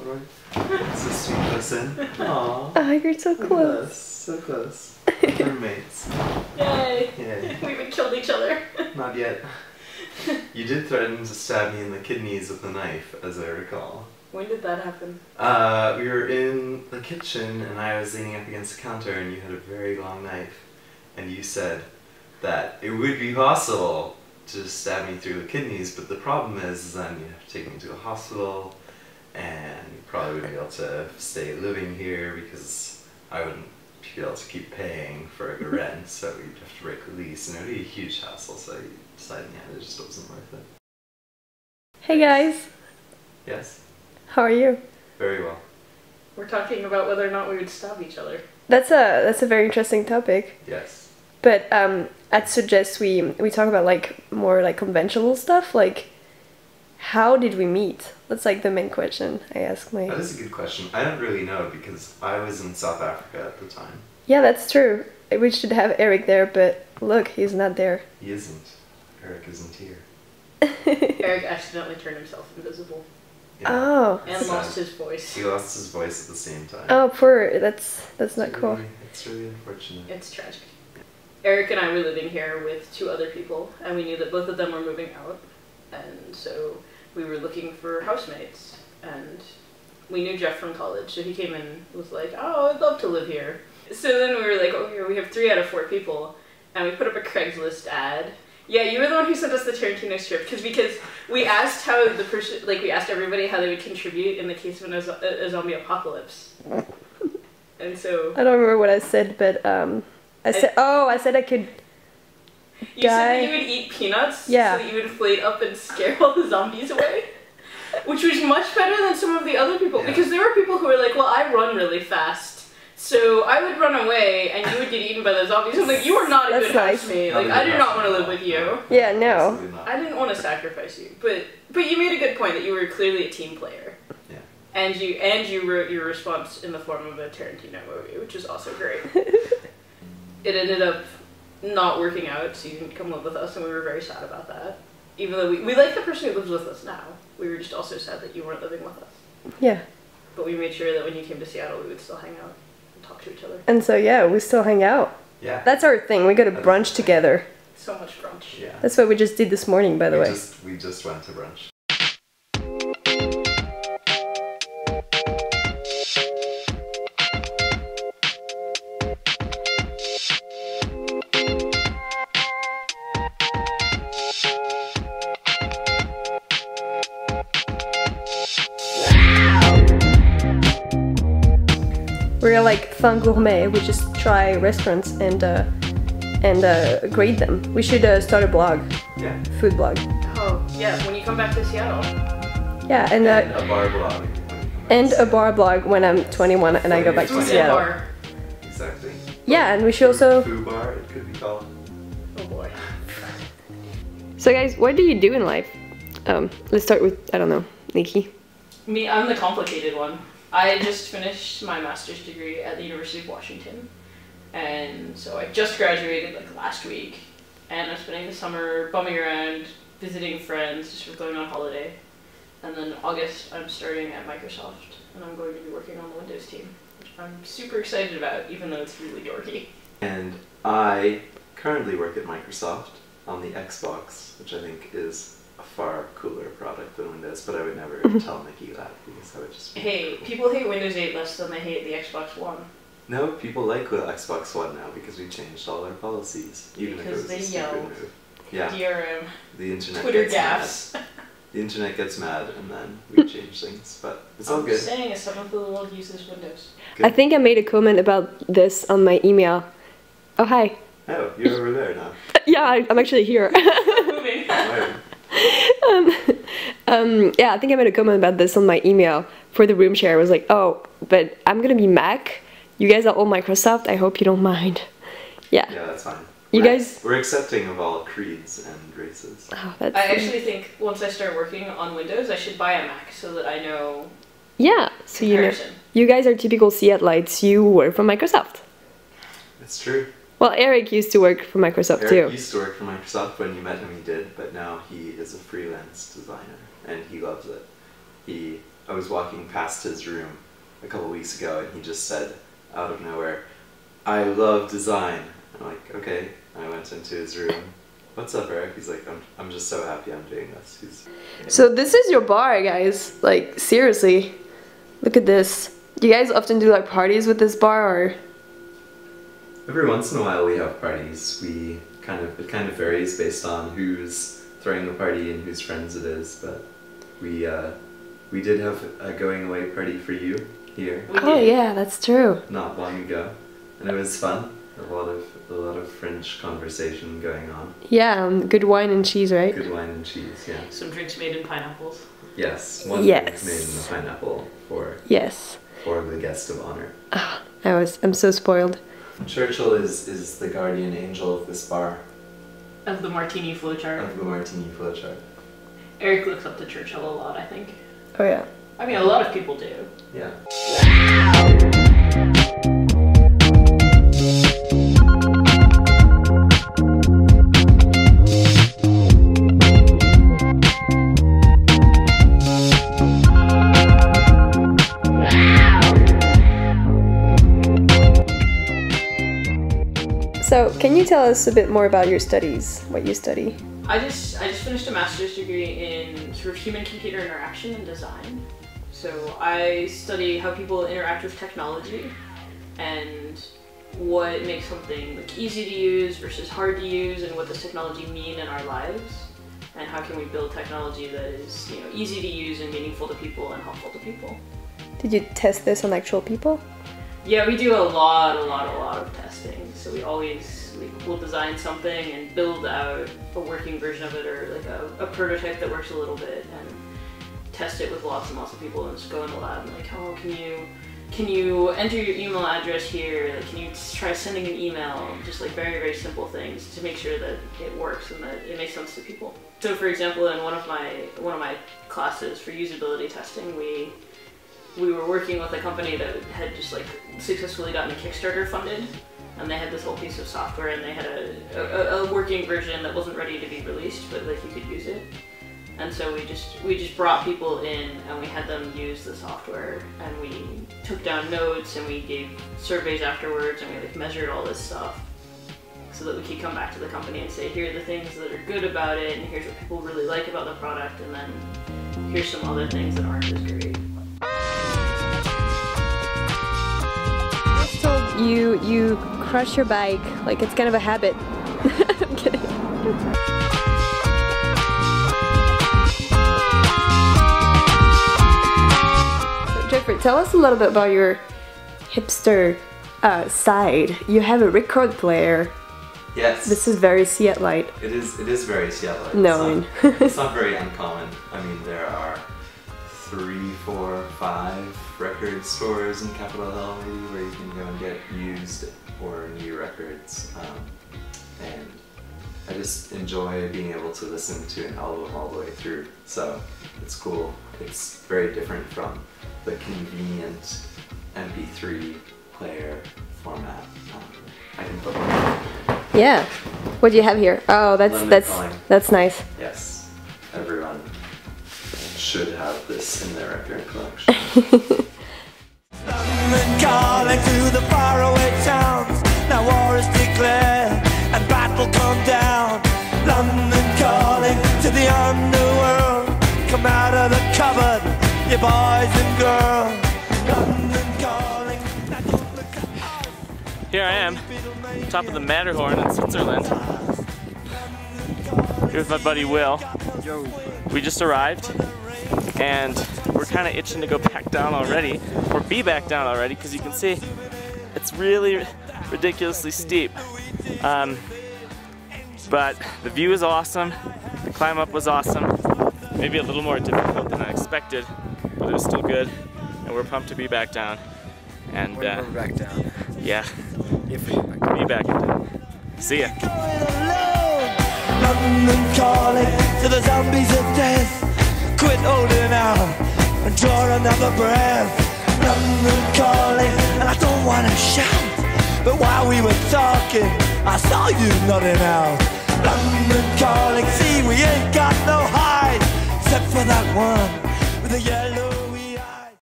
Alright. It's a sweet person. Aww. Oh, you're so close. So close. We're mates. Yay! Yay. We haven't killed each other. Not yet. You did threaten to stab me in the kidneys with a knife, as I recall. When did that happen? We were in the kitchen and I was leaning up against the counter and you had a very long knife. And you said that it would be possible to just stab me through the kidneys, but the problem is then you'd have to take me to a hospital and you probably wouldn't be able to stay living here because I wouldn't be able to keep paying for the rent, so you'd have to break the lease and it would be a huge hassle, so you decided yeah, it just wasn't worth it. Hey guys, Yes? how are you? Very well. We're talking about whether or not we would stab each other. That's a very interesting topic. Yes. But I'd suggest we talk about like more like conventional stuff, like how did we meet? That's like the main question I ask my... That is a good question. I don't really know because I was in South Africa at the time. Yeah, that's true. We should have Erik there, but look, he's not there. He isn't. Erik isn't here. Erik accidentally turned himself invisible. Yeah. Oh. And lost his voice. He lost his voice at the same time. Oh, poor. That's not cool. It's really unfortunate. It's tragic. Erik and I were living here with 2 other people, and we knew that both of them were moving out, and so we were looking for housemates, and we knew Jeff from college, so he came in and was like, oh, I'd love to live here. So then we were like, oh, here we have 3 out of 4 people, and we put up a Craigslist ad. Yeah, you were the one who sent us the Tarantino script, because we asked how the person, like we asked everybody how they would contribute in the case of a zombie apocalypse. And so... I don't remember what I said, but I said I could You said that die. you would eat peanuts Yeah. so that you would inflate up and scare all the zombies away. Which was much better than some of the other people, Yeah. because there were people who were like, well, I run really fast, so I would run away and you would get eaten by the zombies. I'm like, you are not a That's good nice. housemate. Like, I do not want to live with you. Yeah, no. Absolutely not. I didn't want to sacrifice you, but you made a good point that you were clearly a team player. Yeah. And you wrote your response in the form of a Tarantino movie, which is also great. It ended up not working out, so you didn't come live with us, and we were very sad about that. Even though we like the person who lives with us now, we were just also sad that you weren't living with us. Yeah. But we made sure that when you came to Seattle, we would still hang out and talk to each other. And so yeah, we still hang out. Yeah. That's our thing. We go to brunch together. So much brunch. Yeah. That's what we just did this morning, by the way. We just went to brunch. We're like fun gourmet. We just try restaurants and grade them. We should start a blog, Yeah. food blog. Oh, yeah, when you come back to Seattle. Yeah, and A bar blog. and a bar blog when I'm 21 and I go back to Food and Seattle. bar. Exactly. Yeah, and we should also. Foo bar, it could be called. Oh boy. So guys, what do you do in life? Let's start with, I don't know, Nikki. Me, I'm the complicated one. I just finished my master's degree at the University of Washington, and so I just graduated like last week, and I'm spending the summer bumming around, visiting friends, just going on holiday, and then in August I'm starting at Microsoft, and I'm going to be working on the Windows team, which I'm super excited about, even though it's really dorky. And I currently work at Microsoft on the Xbox, which I think is a far cooler product than Windows, but I would never tell Nikki that because that would just be Hey, cool. people hate Windows 8 less than they hate the Xbox One. No, people like the Xbox One now because we changed all our policies, even Because if it was they a stupid yelled. move. Yeah, DRM, the internet Twitter gets gaffes. mad. The internet gets mad and then we change things, but it's all I'm good. saying a seventh of the world uses Windows. Good. I think I made a comment about this on my email. Oh, hi. Oh, you're over there now. Yeah, I'm actually here. Moving. Wow. Yeah, I think I made a comment about this on my email for the room share. I was like, oh, but I'm gonna be Mac. You guys are all Microsoft. I hope you don't mind. Yeah. Yeah, that's fine. You guys... We're accepting of all creeds and races. Oh, that's... I actually think once I start working on Windows, I should buy a Mac so that I know Yeah, so you know. comparison. You guys are typical Seattleites. You work for Microsoft. It's true. Well, Erik used to work for Microsoft Erik too. used to work for Microsoft. When you met him, he did, but now he is a freelance designer and he loves it. He I was walking past his room a couple weeks ago, and he just said out of nowhere, "I love design." I'm like, okay. I went into his room. "What's up, Erik?" He's like, I'm just so happy I'm doing this. So this is your bar, guys. Like, seriously. Look at this. Do you guys often do like parties with this bar, or? Every once in a while we have parties. It kind of varies based on who's throwing the party and whose friends it is, but we did have a going away party for you here. Oh yeah, that's true. Not long ago. And it was fun. A lot of French conversation going on. Yeah, good wine and cheese, right? Good wine and cheese, yeah. Some drinks made in pineapples. Yes, one drink made in a pineapple for the guest of honor. Oh, I'm so spoiled. Churchill is the guardian angel of this bar. Of the martini flowchart. Of the martini flowchart. Erik looks up to Churchill a lot, I think. Oh yeah. I mean, a lot of people do. Yeah. So, can you tell us a bit more about your studies, what you study? I just finished a master's degree in sort of human-computer interaction and design. So I study how people interact with technology and what makes something like easy to use versus hard to use, and what does technology mean in our lives, and how can we build technology that is, easy to use and meaningful to people and helpful to people. Did you test this on actual people? Yeah, we do a lot of testing. So we always we'll design something and build out a working version of it, or like a prototype that works a little bit, and test it with lots and lots of people, and just go in the lab and like, oh, can you enter your email address here? Like, can you try sending an email? Just like very simple things to make sure that it works and that it makes sense to people. So for example, in one of my classes for usability testing, we were working with a company that had just like successfully gotten a Kickstarter funded, and they had this whole piece of software, and they had a working version that wasn't ready to be released, but like you could use it. And so we just brought people in, and we had them use the software, and we took down notes, and we gave surveys afterwards, and we like measured all this stuff so that we could come back to the company and say, here are the things that are good about it, and here's what people really like about the product, and then here's some other things that aren't as great. So you crush your bike, like it's kind of a habit. I'm kidding. So Jeffrey, tell us a little bit about your hipster side. You have a record player. Yes. This is very Seattlite. It is very Seattlite. No, it's not very uncommon. I mean, there are 3, 4, 5 record stores in Capitol Hill maybe where you can go and get used or new records, and I just enjoy being able to listen to an album all the way through, so it's cool. It's very different from the convenient MP3 player format. I can put one. Yeah. What do you have here? Oh, that's nice. Yes, everyone should have this in their record collection. London calling to the faraway towns. Now war is declared and battle come down. London calling to the underworld. Come out of the cupboard, you boys and girls. London calling. Now don't look at us. Here I am, top of the Matterhorn in Switzerland. Here with my buddy Will. We just arrived, and we're kind of itching to go back down already, or be back down already, because you can see it's really ridiculously steep. But the view is awesome, the climb up was awesome, maybe a little more difficult than I expected, but it was still good, and we're pumped to be back down. And we're back down. Yeah, If we get back be back in town. See ya. London calling to the zombies of death. Quit holding out and draw another breath. London calling, and I don't want to shout, but while we were talking, I saw you nodding out. London calling, see we ain't got no hide, except for that one with the yellow